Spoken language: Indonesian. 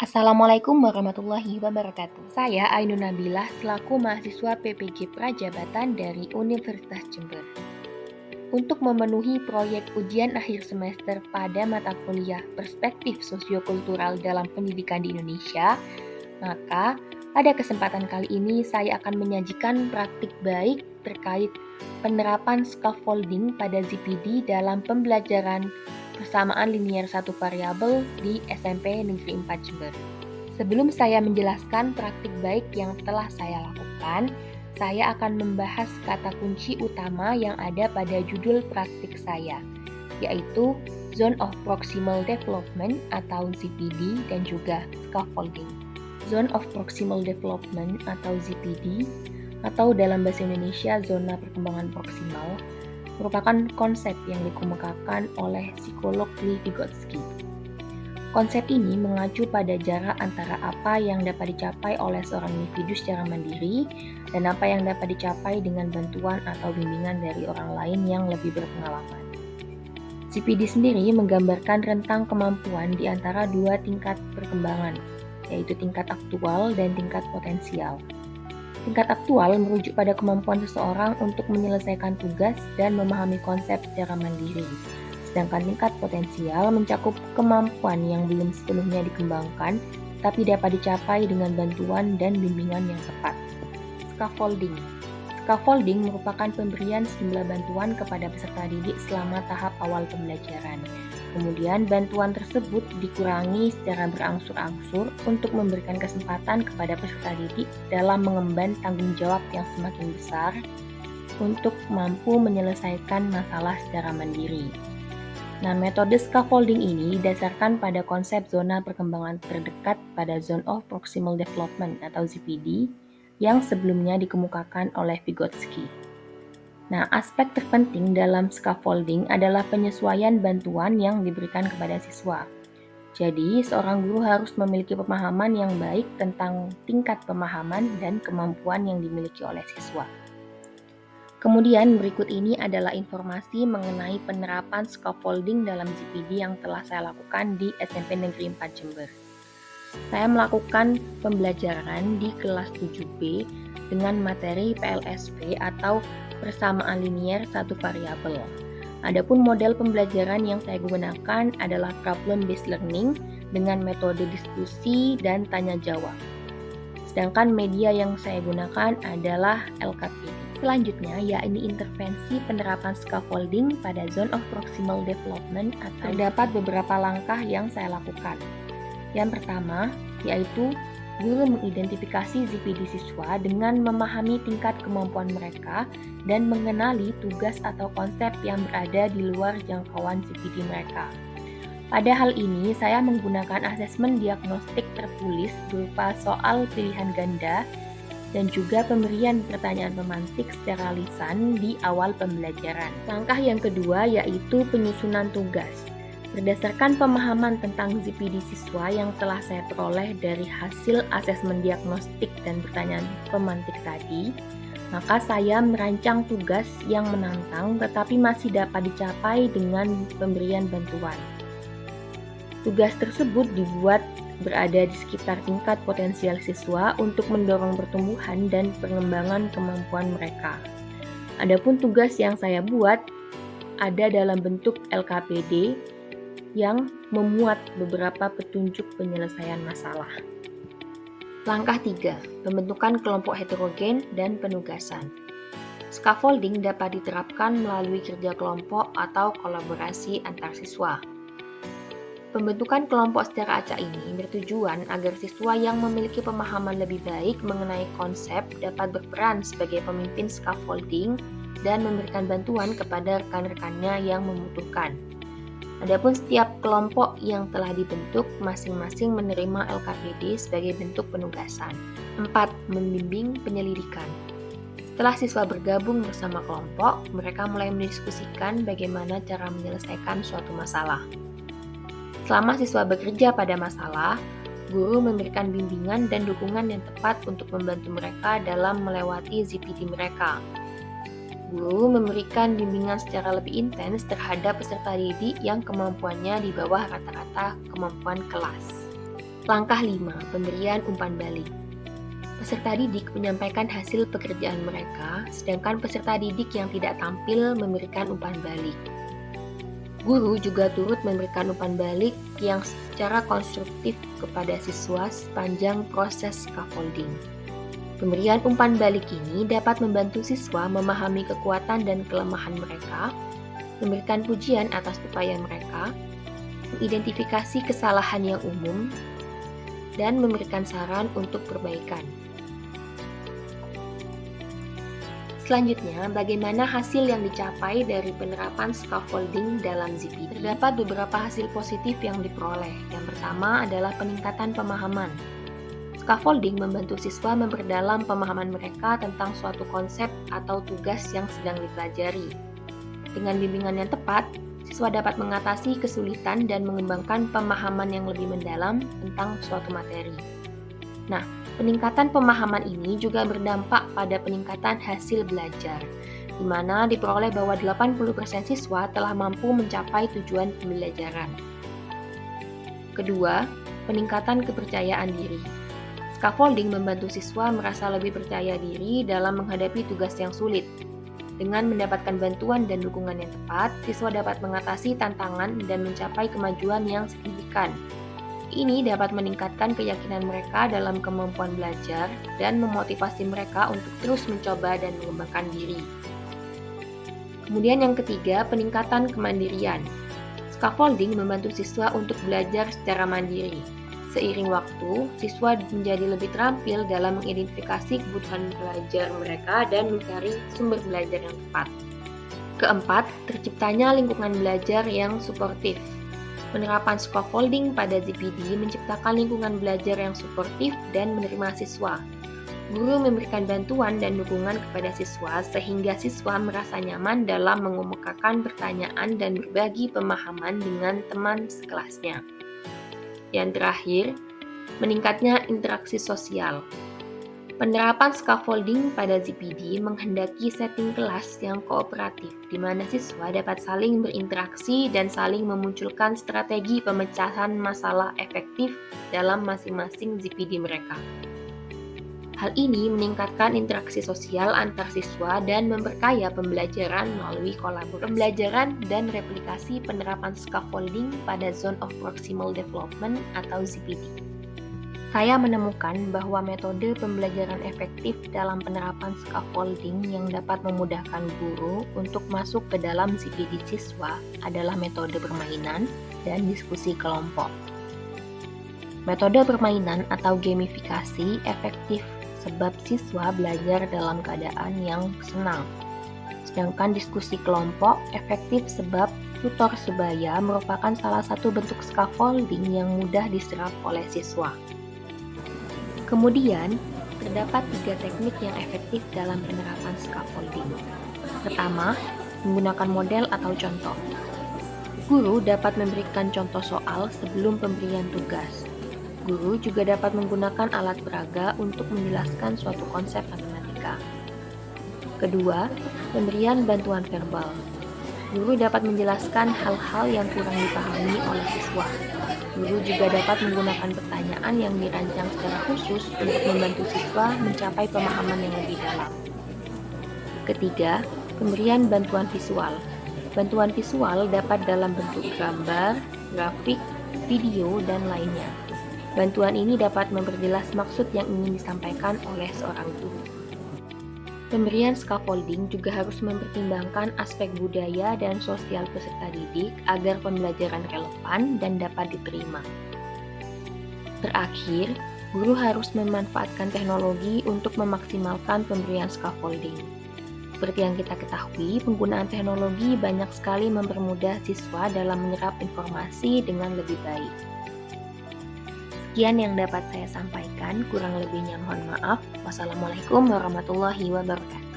Assalamualaikum warahmatullahi wabarakatuh. Saya Ainun Nabilah selaku mahasiswa PPG Prajabatan dari Universitas Jember. Untuk memenuhi proyek ujian akhir semester pada mata kuliah Perspektif Sosiokultural dalam Pendidikan di Indonesia, maka pada kesempatan kali ini saya akan menyajikan praktik baik terkait penerapan scaffolding pada ZPD dalam pembelajaran persamaan linier satu variabel di SMP Negeri 4 Jember. Sebelum saya menjelaskan praktik baik yang telah saya lakukan, saya akan membahas kata kunci utama yang ada pada judul praktik saya, yaitu Zone of Proximal Development atau ZPD dan juga Scaffolding. Zone of Proximal Development atau ZPD atau dalam bahasa Indonesia Zona Perkembangan Proksimal merupakan konsep yang dikemukakan oleh psikolog Lee Vygotsky. Konsep ini mengacu pada jarak antara apa yang dapat dicapai oleh seorang individu secara mandiri dan apa yang dapat dicapai dengan bantuan atau bimbingan dari orang lain yang lebih berpengalaman. ZPD sendiri menggambarkan rentang kemampuan di antara dua tingkat perkembangan, yaitu tingkat aktual dan tingkat potensial. Tingkat aktual merujuk pada kemampuan seseorang untuk menyelesaikan tugas dan memahami konsep secara mandiri. Sedangkan tingkat potensial mencakup kemampuan yang belum sepenuhnya dikembangkan, tapi dapat dicapai dengan bantuan dan bimbingan yang tepat. Scaffolding. Scaffolding merupakan pemberian sejumlah bantuan kepada peserta didik selama tahap awal pembelajaran. Kemudian bantuan tersebut dikurangi secara berangsur-angsur untuk memberikan kesempatan kepada peserta didik dalam mengemban tanggung jawab yang semakin besar untuk mampu menyelesaikan masalah secara mandiri. Nah, metode scaffolding ini didasarkan pada konsep zona perkembangan terdekat pada Zone of Proximal Development atau ZPD yang sebelumnya dikemukakan oleh Vygotsky. Nah, aspek terpenting dalam scaffolding adalah penyesuaian bantuan yang diberikan kepada siswa. Jadi, seorang guru harus memiliki pemahaman yang baik tentang tingkat pemahaman dan kemampuan yang dimiliki oleh siswa. Kemudian berikut ini adalah informasi mengenai penerapan scaffolding dalam ZPD yang telah saya lakukan di SMP Negeri 4 Jember. Saya melakukan pembelajaran di kelas 7B dengan materi PLSV atau persamaan linier satu variabel. Adapun model pembelajaran yang saya gunakan adalah problem based learning dengan metode diskusi dan tanya jawab. Sedangkan media yang saya gunakan adalah LKPD. Selanjutnya, yakni intervensi penerapan scaffolding pada Zone of Proximal Development atau terdapat beberapa langkah yang saya lakukan. Yang pertama, yaitu guru mengidentifikasi ZPD siswa dengan memahami tingkat kemampuan mereka dan mengenali tugas atau konsep yang berada di luar jangkauan ZPD mereka. Pada hal ini, saya menggunakan asesmen diagnostik tertulis berupa soal pilihan ganda dan juga pemberian pertanyaan pemantik secara lisan di awal pembelajaran. Langkah yang kedua yaitu penyusunan tugas. Berdasarkan pemahaman tentang ZPD siswa yang telah saya peroleh dari hasil asesmen diagnostik dan pertanyaan pemantik tadi, maka saya merancang tugas yang menantang tetapi masih dapat dicapai dengan pemberian bantuan. Tugas tersebut dibuat berada di sekitar tingkat potensial siswa untuk mendorong pertumbuhan dan pengembangan kemampuan mereka. Adapun tugas yang saya buat ada dalam bentuk LKPD yang memuat beberapa petunjuk penyelesaian masalah. Langkah 3. Pembentukan kelompok heterogen dan penugasan. Scaffolding dapat diterapkan melalui kerja kelompok atau kolaborasi antar siswa. Pembentukan kelompok secara acak ini bertujuan agar siswa yang memiliki pemahaman lebih baik mengenai konsep dapat berperan sebagai pemimpin scaffolding dan memberikan bantuan kepada rekan-rekannya yang membutuhkan. Adapun setiap kelompok yang telah dibentuk masing-masing menerima LKPD sebagai bentuk penugasan. 4. Membimbing penyelidikan. Setelah siswa bergabung bersama kelompok, mereka mulai mendiskusikan bagaimana cara menyelesaikan suatu masalah. Selama siswa bekerja pada masalah, guru memberikan bimbingan dan dukungan yang tepat untuk membantu mereka dalam melewati ZPD mereka. Guru memberikan bimbingan secara lebih intens terhadap peserta didik yang kemampuannya di bawah rata-rata kemampuan kelas. Langkah 5. Pemberian umpan balik. Peserta didik menyampaikan hasil pekerjaan mereka, sedangkan peserta didik yang tidak tampil memberikan umpan balik. Guru juga turut memberikan umpan balik yang secara konstruktif kepada siswa sepanjang proses scaffolding. Pemberian umpan balik ini dapat membantu siswa memahami kekuatan dan kelemahan mereka, memberikan pujian atas upaya mereka, mengidentifikasi kesalahan yang umum, dan memberikan saran untuk perbaikan. Selanjutnya, bagaimana hasil yang dicapai dari penerapan scaffolding dalam ZPD? Terdapat beberapa hasil positif yang diperoleh. Yang pertama adalah peningkatan pemahaman. Scaffolding membantu siswa memperdalam pemahaman mereka tentang suatu konsep atau tugas yang sedang dipelajari. Dengan bimbingan yang tepat, siswa dapat mengatasi kesulitan dan mengembangkan pemahaman yang lebih mendalam tentang suatu materi. Nah, peningkatan pemahaman ini juga berdampak pada peningkatan hasil belajar, di mana diperoleh bahwa 80% siswa telah mampu mencapai tujuan pembelajaran. Kedua, peningkatan kepercayaan diri. Scaffolding membantu siswa merasa lebih percaya diri dalam menghadapi tugas yang sulit. Dengan mendapatkan bantuan dan dukungan yang tepat, siswa dapat mengatasi tantangan dan mencapai kemajuan yang signifikan. Ini dapat meningkatkan keyakinan mereka dalam kemampuan belajar dan memotivasi mereka untuk terus mencoba dan mengembangkan diri. Kemudian yang ketiga, peningkatan kemandirian. Scaffolding membantu siswa untuk belajar secara mandiri. Seiring waktu, siswa menjadi lebih terampil dalam mengidentifikasi kebutuhan belajar mereka dan mencari sumber belajar yang tepat. Keempat, terciptanya lingkungan belajar yang suportif. Penerapan scaffolding pada ZPD menciptakan lingkungan belajar yang suportif dan menerima siswa. Guru memberikan bantuan dan dukungan kepada siswa sehingga siswa merasa nyaman dalam mengemukakan pertanyaan dan berbagi pemahaman dengan teman sekelasnya. Yang terakhir, meningkatnya interaksi sosial. Penerapan scaffolding pada ZPD menghendaki setting kelas yang kooperatif, di mana siswa dapat saling berinteraksi dan saling memunculkan strategi pemecahan masalah efektif dalam masing-masing ZPD mereka. Hal ini meningkatkan interaksi sosial antar siswa dan memperkaya pembelajaran melalui kolaborasi. Pembelajaran dan replikasi penerapan scaffolding pada Zone of Proximal Development atau ZPD. Saya menemukan bahwa metode pembelajaran efektif dalam penerapan scaffolding yang dapat memudahkan guru untuk masuk ke dalam ZPD siswa adalah metode permainan dan diskusi kelompok. Metode permainan atau gamifikasi efektif sebab siswa belajar dalam keadaan yang senang. Sedangkan diskusi kelompok efektif sebab tutor sebaya merupakan salah satu bentuk scaffolding yang mudah diserap oleh siswa. Kemudian, terdapat 3 teknik yang efektif dalam penerapan scaffolding. Pertama, menggunakan model atau contoh. Guru dapat memberikan contoh soal sebelum pemberian tugas. Guru juga dapat menggunakan alat peraga untuk menjelaskan suatu konsep matematika. Kedua, pemberian bantuan verbal. Guru dapat menjelaskan hal-hal yang kurang dipahami oleh siswa. Guru juga dapat menggunakan pertanyaan yang dirancang secara khusus untuk membantu siswa mencapai pemahaman yang lebih dalam. Ketiga, pemberian bantuan visual. Bantuan visual dapat dalam bentuk gambar, grafik, video, dan lainnya. Bantuan ini dapat memperjelas maksud yang ingin disampaikan oleh seorang guru. Pemberian scaffolding juga harus mempertimbangkan aspek budaya dan sosial peserta didik agar pembelajaran relevan dan dapat diterima. Terakhir, guru harus memanfaatkan teknologi untuk memaksimalkan pemberian scaffolding. Seperti yang kita ketahui, penggunaan teknologi banyak sekali mempermudah siswa dalam menyerap informasi dengan lebih baik. Sekian yang dapat saya sampaikan, kurang lebihnya mohon maaf. Wassalamualaikum warahmatullahi wabarakatuh.